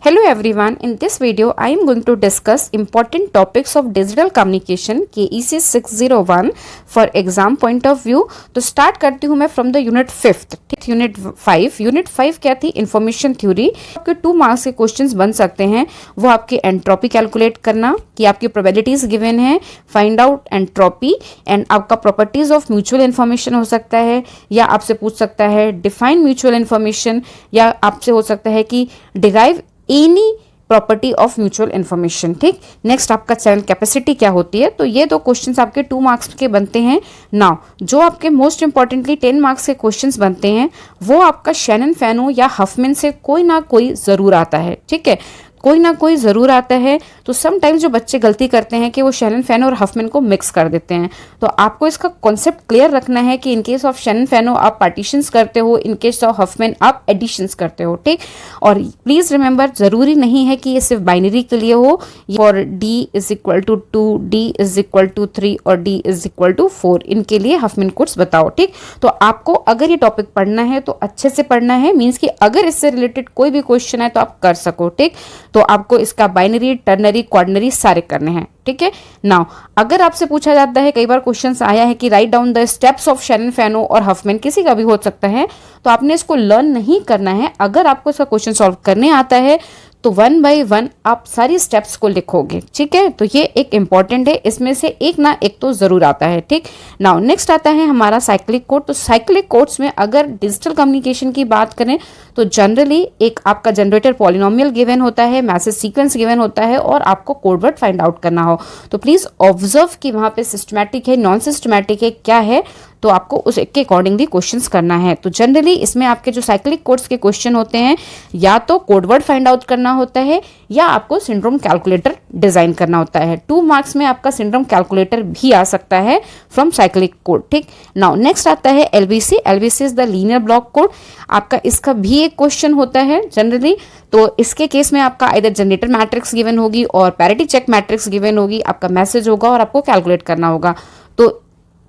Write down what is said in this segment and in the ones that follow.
Hello everyone, in this video I am going to discuss important topics of digital communication KEC 601 for exam point of view। तो start करती हूँ मैं from the unit 5th। Unit 5 क्या थी? Information theory. आपके 2 marks के questions बन सकते हैं, वो आपके एंट्रोपी कैलकुलेट करना कि आपकी प्रोबेबिलिटीज गिवन है, फाइंड आउट एंट्रोपी एंड आपका प्रॉपर्टीज ऑफ म्यूचुअल इन्फॉर्मेशन हो सकता है, या आपसे पूछ सकता है डिफाइन म्यूचुअल इन्फॉर्मेशन, या आपसे हो सकता है कि derive any property of mutual information. ठीक, नेक्स्ट आपका चैनल कैपेसिटी क्या होती है। तो ये 2 क्वेश्चंस आपके 2 मार्क्स के बनते हैं। नाउ जो आपके मोस्ट इंपॉर्टेंटली 10 मार्क्स के क्वेश्चंस बनते हैं वो आपका शैनन फैनो या हफमैन से कोई ना कोई ज़रूर आता है। ठीक है, कोई ना कोई ज़रूर आता है। तो समटाइम्स जो बच्चे गलती करते हैं कि वो शैनन फैनो और हफमैन को मिक्स कर देते हैं। तो आपको इसका कॉन्सेप्ट क्लियर रखना है कि इन केस ऑफ शैनन फैनो आप पार्टीशंस करते हो, इन केस ऑफ हफमैन आप एडिशंस करते हो। ठीक, और प्लीज़ रिमेंबर ज़रूरी नहीं है कि ये सिर्फ बाइनरी के लिए हो, और d is equal to 2, d is equal to 3 और d इज इक्वल टू 4 इनके लिए हफमैन कोड्स बताओ। ठीक, तो आपको अगर ये टॉपिक पढ़ना है तो अच्छे से पढ़ना है, मीन्स कि अगर इससे रिलेटेड कोई भी क्वेश्चन है तो आप कर सको। ठीक, तो आपको इसका बाइनरी, टर्नरी, क्वार्डनरी सारे करने हैं। ठीक है, नाउ अगर आपसे पूछा जाता है, कई बार क्वेश्चन आया है कि write down the steps of Shannon फैनो और हफमैन, किसी का भी हो सकता है, तो आपने इसको लर्न नहीं करना है। अगर आपको इसका क्वेश्चन सॉल्व करने आता है तो 1 बाय 1 आप सारी स्टेप्स को लिखोगे। ठीक है, तो ये एक इंपॉर्टेंट है, इसमें से एक ना एक तो जरूर आता है। ठीक, नाउ नेक्स्ट आता है हमारा साइक्लिक कोड। तो साइक्लिक कोड्स में अगर डिजिटल कम्युनिकेशन की बात करें तो जनरली एक आपका जनरेटर पॉलिनोमियल गिवन होता है, मैसेज सीक्वेंस गिवन होता है, और आपको कोड वर्ड फाइंड आउट करना हो तो प्लीज ऑब्जर्व कि वहां पे सिस्टमैटिक है, नॉन सिस्टमैटिक है, क्या है, तो आपको उस एक के अकॉर्डिंगली क्वेश्चंस करना है। तो जनरली इसमें आपके जो साइक्लिक कोड्स के क्वेश्चन होते हैं, या तो कोड वर्ड फाइंड आउट करना होता है या आपको सिंड्रोम कैलकुलेटर डिजाइन करना होता है। 2 मार्क्स में आपका सिंड्रोम कैलकुलेटर भी आ सकता है फ्रॉम साइक्लिक कोड। ठीक, नाउ नेक्स्ट आता है LBC. LBC is the linear block code. आपका इसका भी एक क्वेश्चन होता है जनरली। तो इसके केस में आपका इधर जनरेटर मैट्रिक्स गिवन होगी और पैरिटी चेक मैट्रिक्स गिवन होगी, आपका मैसेज होगा और आपको कैलकुलेट करना होगा। तो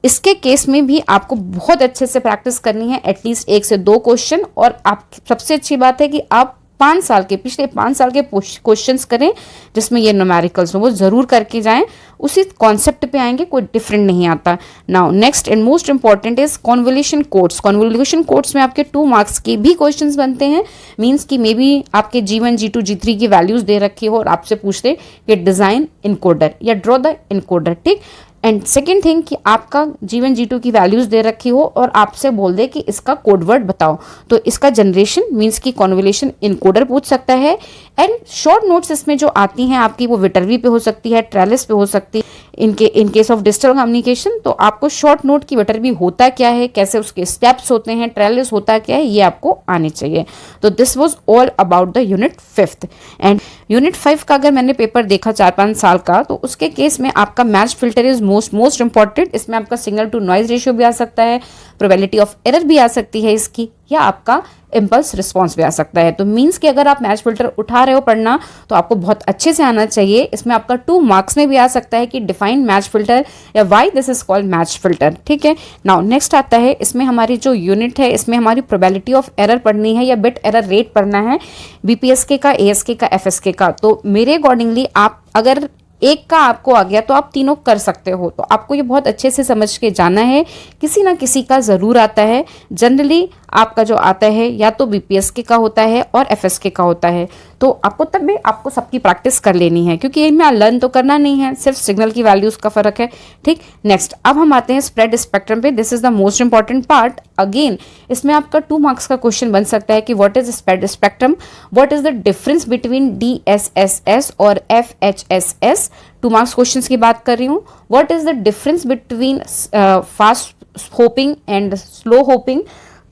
इसके केस में भी आपको बहुत अच्छे से प्रैक्टिस करनी है, एटलीस्ट 1 से 2 क्वेश्चन। और आप सबसे अच्छी बात है कि आप पिछले 5 साल के क्वेश्चंस करें जिसमें ये न्यूमेरिकल्स हो, वो जरूर करके जाएं, उसी कॉन्सेप्ट पे आएंगे, कोई डिफरेंट नहीं आता। Now next and most important is convolution codes. Convolution codes में आपके 2 मार्क्स के भी क्वेश्चंस बनते हैं, मींस कि मे बी आपके G1, G2, G3 की वैल्यूज दे रखी हो और आपसे पूछते कि डिजाइन इनकोडर या ड्रॉ द इनकोडर। ठीक, एंड सेकेंड थिंग कि आपका G1, G2 की वैल्यूज दे रखी हो और आपसे बोल दे कि इसका कोड वर्ड बताओ, तो इसका जनरेशन मींस की कॉन्वोल्यूशन इनकोडर पूछ सकता है। एंड शॉर्ट नोट्स इसमें जो आती हैं आपकी, वो विटरवी पे हो सकती है, ट्रेलिस पे हो सकती है। इन केस ऑफ डिजिटल कम्युनिकेशन तो आपको शॉर्ट नोट की विटरवी होता क्या है, कैसे उसके स्टेप्स होते हैं, ट्रेलिस होता क्या है, ये आपको आने चाहिए। तो this was all about the unit 5th। And unit 5 का अगर मैंने पेपर देखा 4-5 साल का, तो उसके केस में आपका match filter is most important. इसमें आपका सिग्नल टू नॉइज रेशियो भी आ सकता है, प्रोबेबिलिटी ऑफ एरर भी आ सकती है इसकी, या आपका इम्पल्स रिस्पॉन्स भी आ सकता है। तो मीन्स कि अगर आप मैच फिल्टर उठा रहे हो पढ़ना तो आपको बहुत अच्छे से आना चाहिए। इसमें आपका 2 मार्क्स में भी आ सकता है कि डिफाइन मैच फिल्टर या why this is called match filter. ठीक है, नाउ नेक्स्ट आता है, इसमें हमारी जो यूनिट है इसमें हमारी प्रोबेबिलिटी ऑफ एरर पढ़नी है या बिट एरर रेट पढ़ना है, बीपीएसके का, एएसके का, एफएसके का। तो मेरे अकॉर्डिंगली आप अगर एक का आपको आ गया तो आप तीनों कर सकते हो। तो आपको ये बहुत अच्छे से समझ के जाना है, किसी ना किसी का ज़रूर आता है। जनरली आपका जो आता है या तो बीपीएसके का होता है और एफएसके का होता है। तो आपको तब भी आपको सबकी प्रैक्टिस कर लेनी है, क्योंकि इनमें लर्न तो करना नहीं है, सिर्फ सिग्नल की वैल्यूज का फर्क है। ठीक, नेक्स्ट अब हम आते हैं स्प्रेड स्पेक्ट्रम पे। This is the most important part. Again इसमें आपका 2 मार्क्स का क्वेश्चन बन सकता है कि what is spread spectrum, what is the difference between DSSS और FHSS। 2 मार्क्स क्वेश्चंस की बात कर रही हूँ। What is the difference between fast hoping and slow hopping.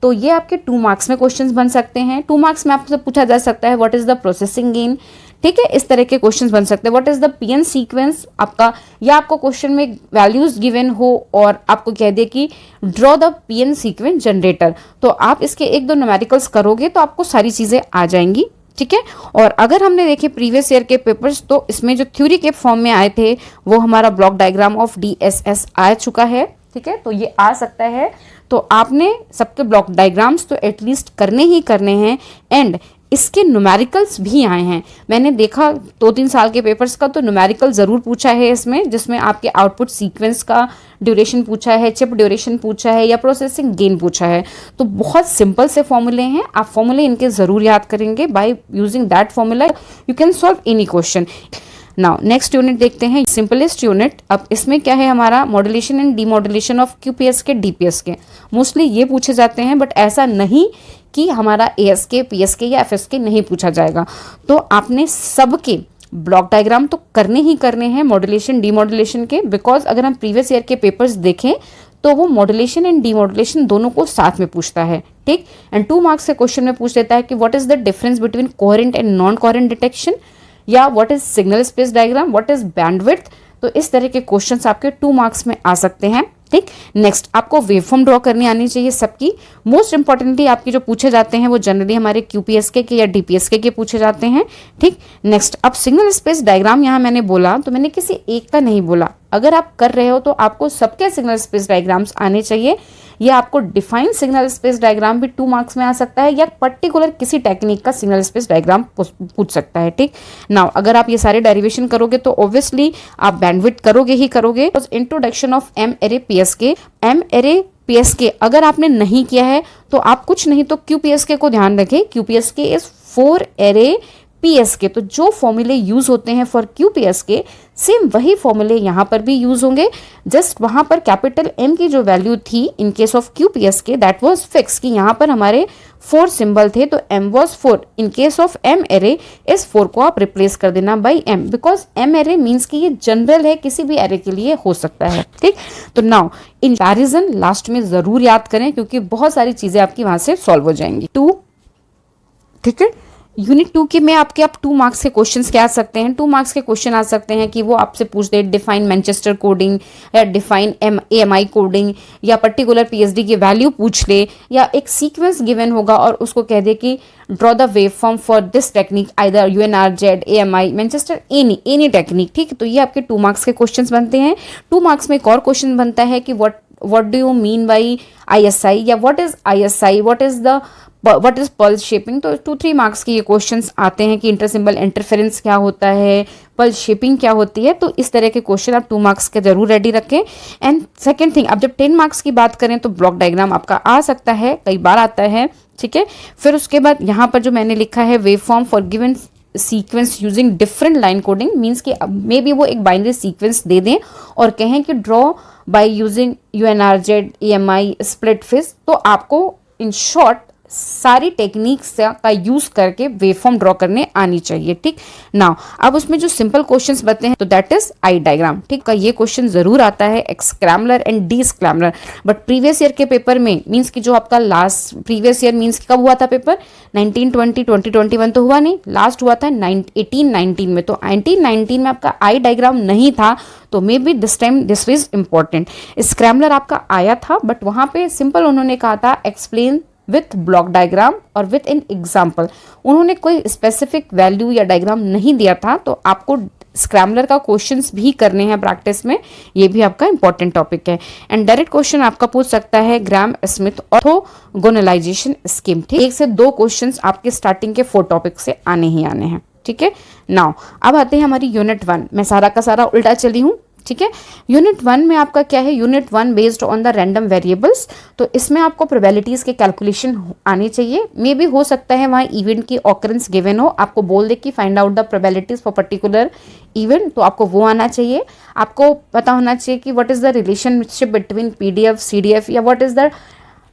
तो ये आपके 2 मार्क्स में क्वेश्चंस बन सकते हैं। 2 मार्क्स में आपसे पूछा जा सकता है what is the processing gain. ठीक है, इस तरह के क्वेश्चंस बन सकते हैं। What is the PN sequence आपका, या आपको क्वेश्चन में वैल्यूज गिवन हो और आपको कह दे कि draw the PN sequence generator, तो आप इसके 1-2 न्यूमेरिकल्स करोगे तो आपको सारी चीजें आ जाएंगी। ठीक है, और अगर हमने देखे प्रीवियस ईयर के पेपर्स, तो इसमें जो थ्योरी के फॉर्म में आए थे वो हमारा ब्लॉक डायग्राम ऑफ DSS आ चुका है। ठीक है, तो ये आ सकता है। तो आपने सबके ब्लॉक डायग्राम्स तो एटलीस्ट करने ही करने हैं। एंड इसके न्यूमेरिकल्स भी आए हैं। मैंने देखा 2-3 साल के पेपर्स का तो न्यूमेरिकल ज़रूर पूछा है इसमें, जिसमें आपके आउटपुट सीक्वेंस का ड्यूरेशन पूछा है, चिप ड्यूरेशन पूछा है या प्रोसेसिंग गेन पूछा है। तो बहुत सिंपल से फॉर्मूले हैं, आप फॉर्मूले इनके ज़रूर याद करेंगे। By using that formula you can solve any question. Now next unit देखते हैं, सिंपलेस्ट यूनिट। अब इसमें क्या है हमारा, मॉड्यूलेशन एंड डीमॉड्यूलेशन ऑफ क्यूपीएस के डीपीएस के। मोस्टली ये पूछे जाते हैं, बट ऐसा नहीं कि हमारा एएसके पीएसके या एफएसके नहीं पूछा जाएगा। तो आपने सबके ब्लॉक डायग्राम तो करने ही करने हैं मॉड्यूलेशन डीमॉड्यूलेशन के, बिकॉज अगर हम प्रीवियस ईयर के पेपर्स देखें तो वो मॉड्यूलेशन एंड डीमॉड्यूलेशन दोनों को साथ में पूछता है, ठीक। एंड 2 मार्क्स के क्वेश्चन में पूछ लेता है कि what is the difference between coherent and non coherent detection, या what is signal space diagram, what is bandwidth. तो इस तरह के क्वेश्चंस आपके 2 मार्क्स में आ सकते हैं, ठीक। नेक्स्ट आपको वेवफॉर्म ड्रॉ करनी आनी चाहिए सबकी। मोस्ट इंपॉर्टेंटली आपके जो पूछे जाते हैं वो जनरली हमारे क्यूपीएसके के या डीपीएसके के पूछे जाते हैं, ठीक। नेक्स्ट अब सिग्नल स्पेस डायग्राम यहाँ मैंने बोला तो मैंने किसी एक का नहीं बोला। अगर आप कर रहे हो तो आपको सबके सिग्नल स्पेस डायग्राम्स आने चाहिए, या आपको डिफाइन सिग्नल स्पेस डायग्राम भी 2 मार्क्स में आ सकता है, या पर्टिकुलर किसी टेक्निक का सिग्नल स्पेस डायग्राम पूछ सकता है, ठीक। नाउ अगर आप ये सारे डेरिवेशन करोगे तो ऑब्वियसली आप बैंडविड्थ करोगे ही करोगे। Introduction of M array PSK, M-ary PSK अगर आपने नहीं किया है तो आप कुछ नहीं तो क्यूपीएसके को ध्यान रखें। QPSK is 4 array PSK. तो जो फॉर्मूले यूज होते हैं फॉर क्यूपीएसके सेम वही फॉर्मूले यहाँ पर भी यूज होंगे। जस्ट वहाँ पर कैपिटल एम की जो वैल्यू थी in case of QPSK that was fix, कि यहाँ पर हमारे 4 सिंबल थे तो M was 4। In case of M ary इस 4 को आप रिप्लेस कर देना by M, because M ary means कि ये जनरल है, किसी भी एरे के लिए हो सकता है, ठीक। तो नाउ इन कंपैरिजन लास्ट में जरूर याद करें क्योंकि बहुत सारी चीजें आपकी वहां से सॉल्व हो जाएंगी। 2, ठीक है। यूनिट 2 के में आपके आप 2 मार्क्स के क्वेश्चंस क्या आ सकते हैं। 2 मार्क्स के क्वेश्चन आ सकते हैं कि वो आपसे पूछ दे डिफाइन मैनचेस्टर कोडिंग या डिफाइन एएमआई कोडिंग, या पर्टिकुलर पीएसडी की वैल्यू पूछ ले, या एक सीक्वेंस गिवन होगा और उसको कह दे कि draw the wave form for this technique either UNRZ AMI Manchester any technique, ठीक। तो ये आपके 2 मार्क्स के क्वेश्चन बनते हैं। 2 मार्क्स में एक और क्वेश्चन बनता है कि what do you mean by ISI, या what is ISI, what is pulse shaping। तो 2-3 मार्क्स के ये क्वेश्चंस आते हैं कि इंटरसिंबल इंटरफेरेंस क्या होता है, पल्स शेपिंग क्या होती है। तो इस तरह के क्वेश्चन आप 2 मार्क्स के जरूर रेडी रखें। एंड सेकंड थिंग, अब जब 10 मार्क्स की बात करें तो ब्लॉक डायग्राम आपका आ सकता है, कई बार आता है, ठीक है। फिर उसके बाद यहाँ पर जो मैंने लिखा है wave form for given sequence using different line coding, means कि मे बी वो एक बाइनरी सीक्वेंस दे दें और कहें कि draw by using UNRZ AMI split phase. तो आपको इन शॉर्ट सारी टेक्निक्स का यूज करके वेवफॉर्म ड्रॉ करने आनी चाहिए, ठीक। नाउ अब उसमें जो सिंपल क्वेश्चंस बनते हैं तो दैट इज आई डायग्राम, ठीक। का ये क्वेश्चन जरूर आता है scrambler and descrambler, but previous year के पेपर में मींस कि जो आपका लास्ट प्रीवियस ईयर मींस कब हुआ था पेपर 1920 2021 तो हुआ नहीं, लास्ट हुआ था 1819 में। तो 1919 में आपका आई डायग्राम नहीं था, तो may be this time this is important. Scrambler आपका आया था बट वहां पे सिंपल उन्होंने कहा था एक्सप्लेन विथ ब्लॉक डायग्राम और विथ एन एग्जाम्पल। उन्होंने कोई स्पेसिफिक वैल्यू या डायग्राम नहीं दिया था। तो आपको स्क्रैमलर का क्वेश्चंस भी करने हैं प्रैक्टिस में, ये भी आपका इंपॉर्टेंट टॉपिक है। एंड डायरेक्ट क्वेश्चन आपका पूछ सकता है ग्राम स्मिथ ऑर्थोगोनलाइजेशन स्कीम, ठीक। 1 से 2 क्वेश्चंस आपके स्टार्टिंग के 4 टॉपिक से आने ही आने हैं, ठीक है। नाउ अब आते हैं हमारी यूनिट 1। मैं सारा का सारा उल्टा चली हूँ, ठीक है। यूनिट 1 में आपका क्या है, unit 1 based on the random variables. तो इसमें आपको प्रोबेबिलिटीज के कैलकुलेशन आनी चाहिए। मे भी हो सकता है वहाँ इवेंट की ऑकरेंस गिवन हो, आपको बोल दे कि find out the probabilities for particular event, तो आपको वो आना चाहिए। आपको पता होना चाहिए कि what is the relationship between PDF CDF, या what is the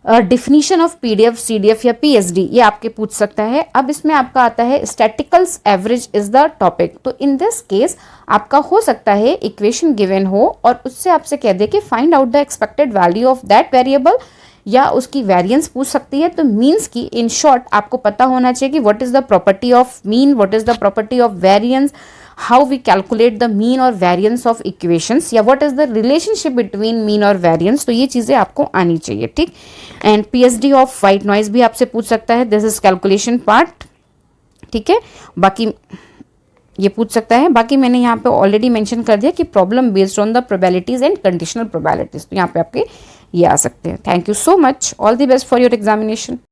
definition of PDF CDF या पीएसडी, ये आपके पूछ सकता है। अब इसमें आपका आता है स्टैटिकल्स एवरेज इज द टॉपिक। तो इन दिस केस आपका हो सकता है इक्वेशन गिवन हो और उससे आपसे कह दे कि find out the expected value of that variable, या उसकी वेरिएंस पूछ सकती है। तो मीन्स की इन शॉर्ट आपको पता होना चाहिए कि what is the property of mean, what is the property of variance, how we calculate the mean or variance of equations, या what is the relationship between mean और variance। तो ये चीज़ें आपको आनी चाहिए, ठीक। And PSD of white noise भी आपसे पूछ सकता है, दिस इज कैलकुलेशन पार्ट, ठीक है। बाकी ये पूछ सकता है। बाकी मैंने यहाँ पे ऑलरेडी मेंशन कर दिया कि problem based on the probabilities and conditional probabilities, तो यहाँ पे आपके ये आ सकते हैं। Thank you so much, all the best for your examination.